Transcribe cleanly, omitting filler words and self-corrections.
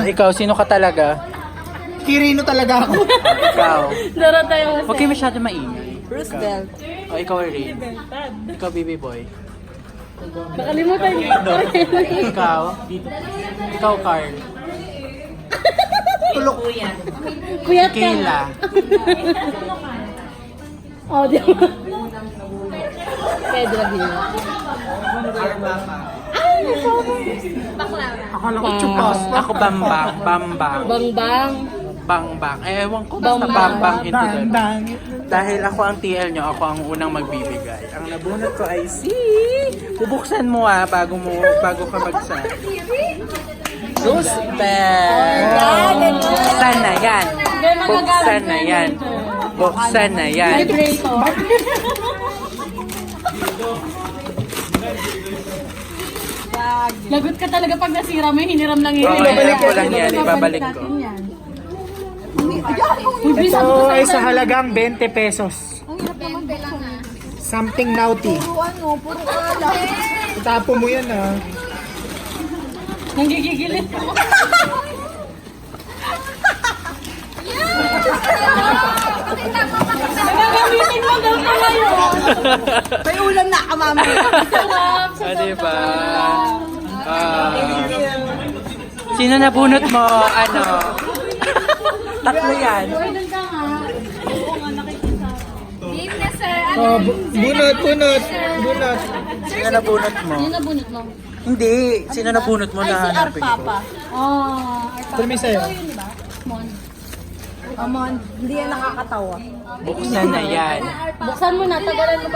Ikaw, sino ka talaga? Kirino talaga ako. Ikaw. Dorota yung Huwag kayo masyado maingay. Roosevelt. O, ikaw rin. Ikaw, baby boy. Nakalimutan niyo. Ikaw. Ikaw, Carl. Tulok. Kuyat ka. Kayla. Oh, di ba? Pedro Hill. Akala ko chupas. Ako, Bambang. Bambang. Bangbang. Bangbang. Ewan ko, basta Bambang. Bambang. Hindi Bang, doon. bang. Dahil ako ang TL nyo, ako ang unang magbibigay. Ang nabunot ko ay si... Bubuksan mo bago ka magsan. Roosevelt! Buksan na yan! Buksan na yan! Buksan na yan! Vibrator. Lagot ka talaga pag nasira mo, hiniram lang yun. Ibabalik ko lang yan, ibabalik ko. Ito ay sa halagang 20 pesos. Something naughty. Puro ala. Itapo mo yan Nanggigigilid ko. Nagagamitin mo daw pala yun. May ulam na ka, mami. Sarap. O, diba? Sino nabunot mo? Ano? Tatlo yan. Order ka nga. Oo nga, nakikita. Game na, sir. Oh, bunot. Sino nabunot mo? Yun nabunot mo. Hindi. Sino nabunot mo Ay, si na hanapin ko? Arpapa. Oh, Ito may sa'yo. Mon. Amon, hindi yan nakakatawa. Buksan na yan. Buksan mo na, tagalan mo